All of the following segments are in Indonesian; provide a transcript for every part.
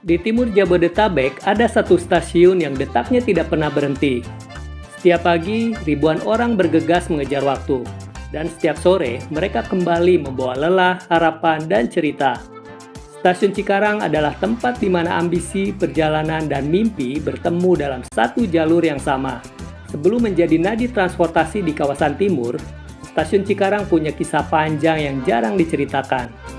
Di timur Jabodetabek ada satu stasiun yang detaknya tidak pernah berhenti. Setiap pagi, ribuan orang bergegas mengejar waktu. Dan setiap sore, mereka kembali membawa lelah, harapan, dan cerita. Stasiun Cikarang adalah tempat di mana ambisi, perjalanan, dan mimpi bertemu dalam satu jalur yang sama. Sebelum menjadi nadi transportasi di kawasan timur, Stasiun Cikarang punya kisah panjang yang jarang diceritakan.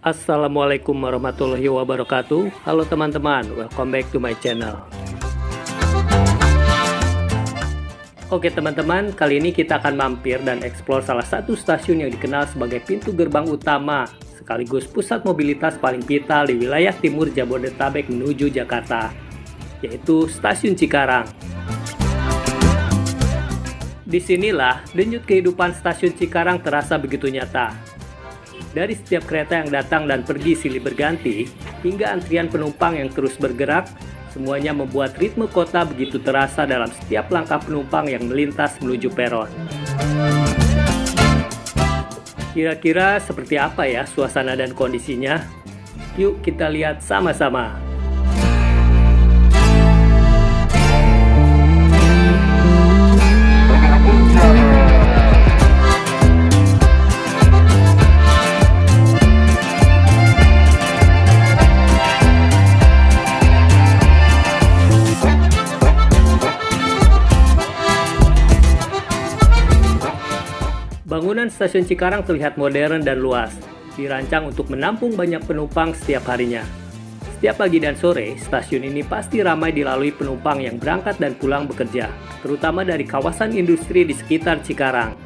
Assalamualaikum warahmatullahi wabarakatuh. Halo teman-teman, welcome back to my channel. Oke teman-teman, kali ini kita akan mampir dan eksplor salah satu stasiun yang dikenal sebagai pintu gerbang utama sekaligus pusat mobilitas paling vital di wilayah timur Jabodetabek menuju Jakarta, yaitu Stasiun Cikarang. Disinilah denyut kehidupan Stasiun Cikarang terasa begitu nyata. Dari setiap kereta yang datang dan pergi silih berganti, hingga antrian penumpang yang terus bergerak, semuanya membuat ritme kota begitu terasa dalam setiap langkah penumpang yang melintas menuju peron. Kira-kira seperti apa ya suasana dan kondisinya? Yuk kita lihat sama-sama. Bangunan Stasiun Cikarang terlihat modern dan luas, dirancang untuk menampung banyak penumpang setiap harinya. Setiap pagi dan sore, stasiun ini pasti ramai dilalui penumpang yang berangkat dan pulang bekerja, terutama dari kawasan industri di sekitar Cikarang.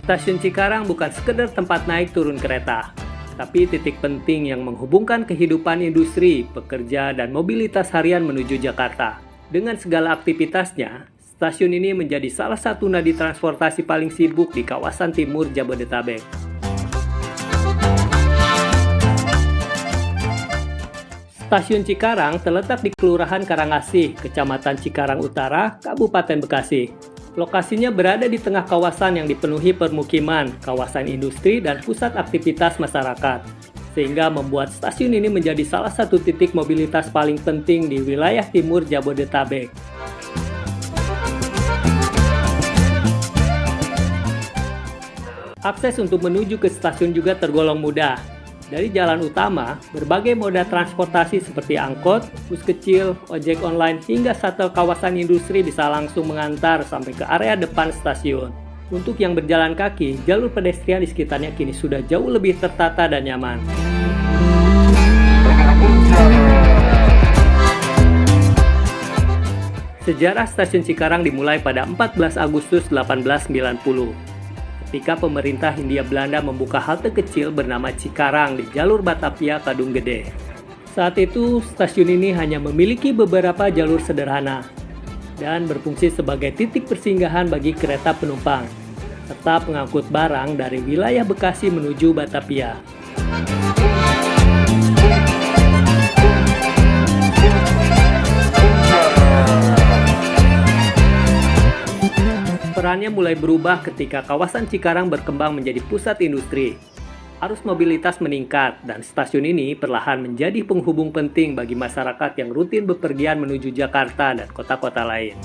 Stasiun Cikarang bukan sekedar tempat naik turun kereta, tapi titik penting yang menghubungkan kehidupan industri, pekerja, dan mobilitas harian menuju Jakarta. Dengan segala aktivitasnya, stasiun ini menjadi salah satu nadi transportasi paling sibuk di kawasan timur Jabodetabek. Stasiun Cikarang terletak di Kelurahan Karangasih, Kecamatan Cikarang Utara, Kabupaten Bekasi. Lokasinya berada di tengah kawasan yang dipenuhi permukiman, kawasan industri, dan pusat aktivitas masyarakat, sehingga membuat stasiun ini menjadi salah satu titik mobilitas paling penting di wilayah timur Jabodetabek. Akses untuk menuju ke stasiun juga tergolong mudah. Dari jalan utama, berbagai moda transportasi seperti angkot, bus kecil, ojek online, hingga shuttle kawasan industri bisa langsung mengantar sampai ke area depan stasiun. Untuk yang berjalan kaki, jalur pedestrian di sekitarnya kini sudah jauh lebih tertata dan nyaman. Sejarah Stasiun Cikarang dimulai pada 14 Agustus 1890, ketika pemerintah Hindia Belanda membuka halte kecil bernama Cikarang di jalur Batavia Kadung Gede. Saat itu, stasiun ini hanya memiliki beberapa jalur sederhana dan berfungsi sebagai titik persinggahan bagi kereta penumpang, serta pengangkut barang dari wilayah Bekasi menuju Batavia. Perannya mulai berubah ketika kawasan Cikarang berkembang menjadi pusat industri. Arus mobilitas meningkat dan stasiun ini perlahan menjadi penghubung penting bagi masyarakat yang rutin bepergian menuju Jakarta dan kota-kota lain.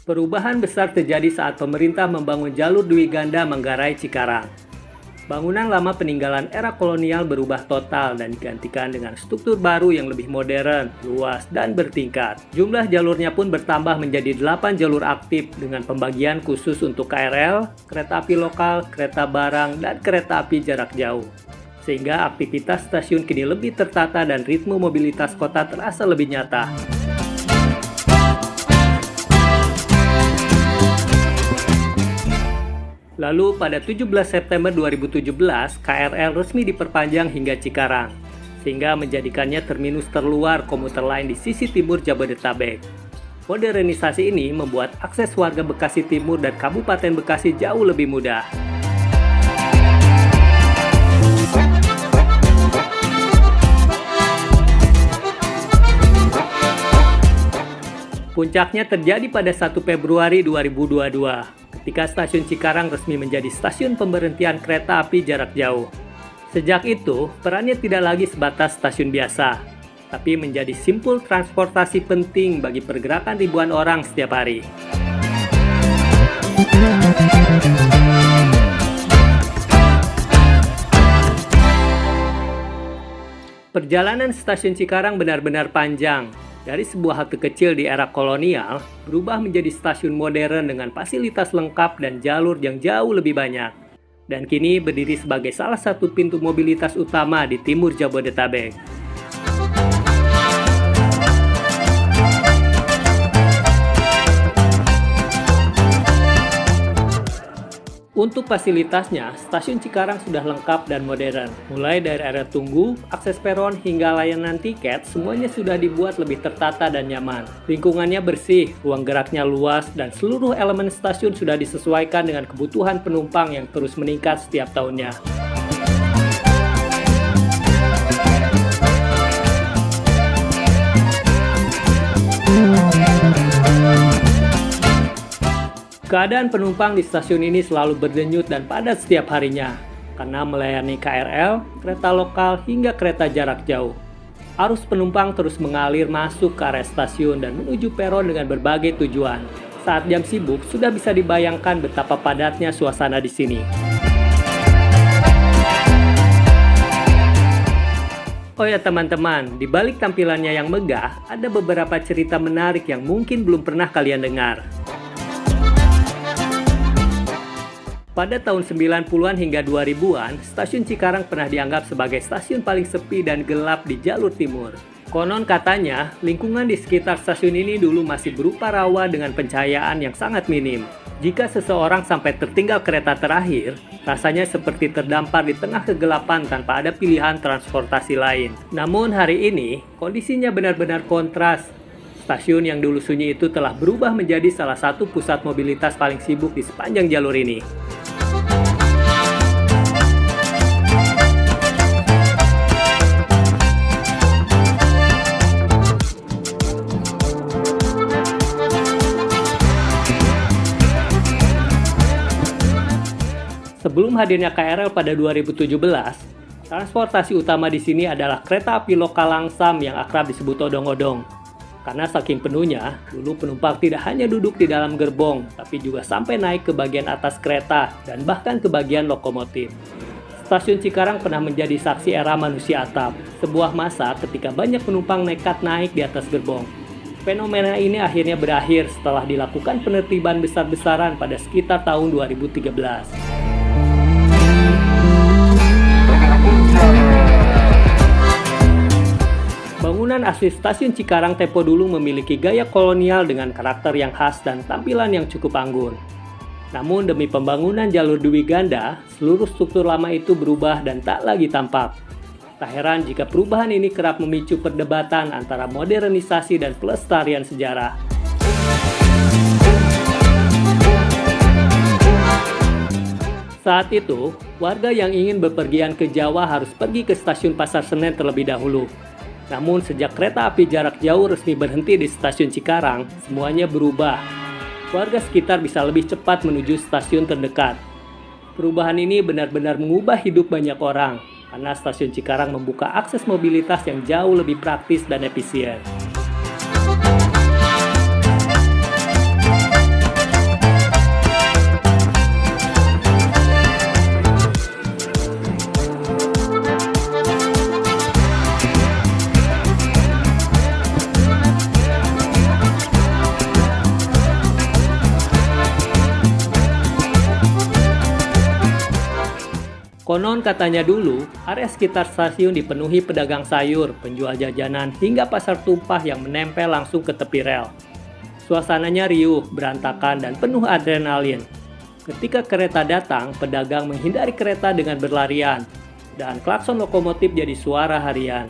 Perubahan besar terjadi saat pemerintah membangun jalur Dwi Ganda Manggarai Cikarang. Bangunan lama peninggalan era kolonial berubah total dan digantikan dengan struktur baru yang lebih modern, luas, dan bertingkat. Jumlah jalurnya pun bertambah menjadi 8 jalur aktif dengan pembagian khusus untuk KRL, kereta api lokal, kereta barang, dan kereta api jarak jauh. Sehingga aktivitas stasiun kini lebih tertata dan ritme mobilitas kota terasa lebih nyata. Lalu pada 17 September 2017, KRL resmi diperpanjang hingga Cikarang, sehingga menjadikannya terminus terluar komuter lain di sisi timur Jabodetabek. Modernisasi ini membuat akses warga Bekasi Timur dan Kabupaten Bekasi jauh lebih mudah. Puncaknya terjadi pada 1 Februari 2022, ketika stasiun Cikarang resmi menjadi stasiun pemberhentian kereta api jarak jauh. Sejak itu, perannya tidak lagi sebatas stasiun biasa, tapi menjadi simpul transportasi penting bagi pergerakan ribuan orang setiap hari. Perjalanan stasiun Cikarang benar-benar panjang. Dari sebuah halte kecil di era kolonial, berubah menjadi stasiun modern dengan fasilitas lengkap dan jalur yang jauh lebih banyak. Dan kini berdiri sebagai salah satu pintu mobilitas utama di timur Jabodetabek. Untuk fasilitasnya, stasiun Cikarang sudah lengkap dan modern. Mulai dari area tunggu, akses peron, hingga layanan tiket, semuanya sudah dibuat lebih tertata dan nyaman. Lingkungannya bersih, ruang geraknya luas, dan seluruh elemen stasiun sudah disesuaikan dengan kebutuhan penumpang yang terus meningkat setiap tahunnya. Keadaan penumpang di stasiun ini selalu berdenyut dan padat setiap harinya, karena melayani KRL, kereta lokal, hingga kereta jarak jauh. Arus penumpang terus mengalir masuk ke area stasiun dan menuju peron dengan berbagai tujuan. Saat jam sibuk, sudah bisa dibayangkan betapa padatnya suasana di sini. Oh ya teman-teman, di balik tampilannya yang megah, ada beberapa cerita menarik yang mungkin belum pernah kalian dengar. Pada tahun 90-an hingga 2000-an, stasiun Cikarang pernah dianggap sebagai stasiun paling sepi dan gelap di jalur timur. Konon katanya, lingkungan di sekitar stasiun ini dulu masih berupa rawa dengan pencahayaan yang sangat minim. Jika seseorang sampai tertinggal kereta terakhir, rasanya seperti terdampar di tengah kegelapan tanpa ada pilihan transportasi lain. Namun hari ini, kondisinya benar-benar kontras. Stasiun yang dulu sunyi itu telah berubah menjadi salah satu pusat mobilitas paling sibuk di sepanjang jalur ini. Sebelum hadirnya KRL pada 2017, transportasi utama di sini adalah kereta api lokal Langsam yang akrab disebut odong-odong. Karena saking penuhnya, dulu penumpang tidak hanya duduk di dalam gerbong, tapi juga sampai naik ke bagian atas kereta dan bahkan ke bagian lokomotif. Stasiun Cikarang pernah menjadi saksi era manusia atap, sebuah masa ketika banyak penumpang nekat naik di atas gerbong. Fenomena ini akhirnya berakhir setelah dilakukan penertiban besar-besaran pada sekitar tahun 2013. Bangunan asli stasiun Cikarang tempo dulu memiliki gaya kolonial dengan karakter yang khas dan tampilan yang cukup anggun. Namun demi pembangunan jalur Dwi Ganda, seluruh struktur lama itu berubah dan tak lagi tampak. Tak heran jika perubahan ini kerap memicu perdebatan antara modernisasi dan pelestarian sejarah. Saat itu, warga yang ingin bepergian ke Jawa harus pergi ke stasiun Pasar Senen terlebih dahulu. Namun sejak kereta api jarak jauh resmi berhenti di stasiun Cikarang, semuanya berubah. Warga sekitar bisa lebih cepat menuju stasiun terdekat. Perubahan ini benar-benar mengubah hidup banyak orang, karena stasiun Cikarang membuka akses mobilitas yang jauh lebih praktis dan efisien. Konon katanya dulu, area sekitar stasiun dipenuhi pedagang sayur, penjual jajanan, hingga pasar tumpah yang menempel langsung ke tepi rel. Suasananya riuh, berantakan, dan penuh adrenalin. Ketika kereta datang, pedagang menghindari kereta dengan berlarian, dan klakson lokomotif jadi suara harian.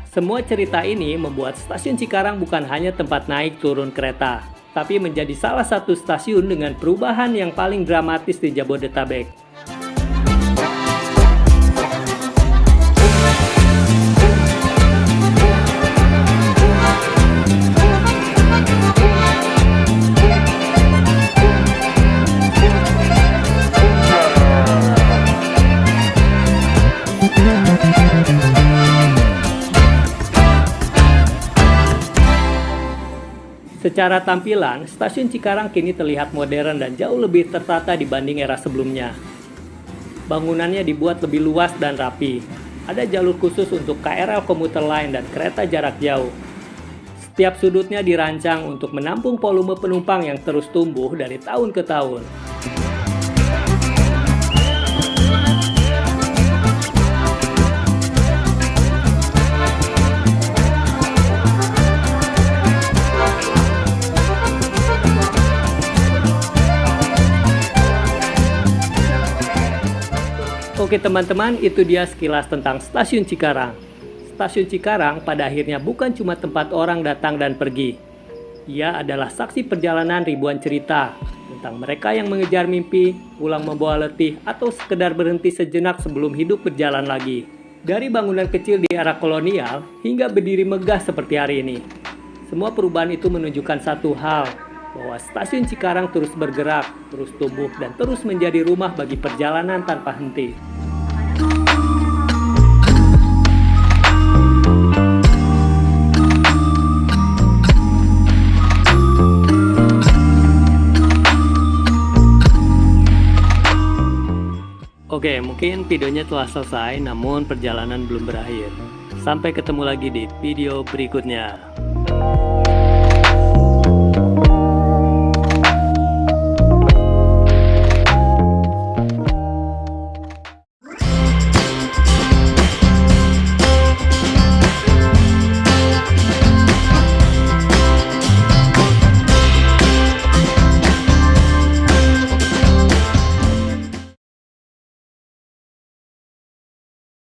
Semua cerita ini membuat stasiun Cikarang bukan hanya tempat naik turun kereta, tapi menjadi salah satu stasiun dengan perubahan yang paling dramatis di Jabodetabek. Secara tampilan, stasiun Cikarang kini terlihat modern dan jauh lebih tertata dibanding era sebelumnya. Bangunannya dibuat lebih luas dan rapi. Ada jalur khusus untuk KRL komuter lain dan kereta jarak jauh. Setiap sudutnya dirancang untuk menampung volume penumpang yang terus tumbuh dari tahun ke tahun. Oke teman-teman, itu dia sekilas tentang Stasiun Cikarang. Stasiun Cikarang pada akhirnya bukan cuma tempat orang datang dan pergi. Ia adalah saksi perjalanan ribuan cerita tentang mereka yang mengejar mimpi, pulang membawa letih, atau sekedar berhenti sejenak sebelum hidup berjalan lagi. Dari bangunan kecil di era kolonial hingga berdiri megah seperti hari ini. Semua perubahan itu menunjukkan satu hal, bahwa Stasiun Cikarang terus bergerak, terus tumbuh, dan terus menjadi rumah bagi perjalanan tanpa henti. Oke, mungkin videonya telah selesai, namun perjalanan belum berakhir. Sampai ketemu lagi di video berikutnya.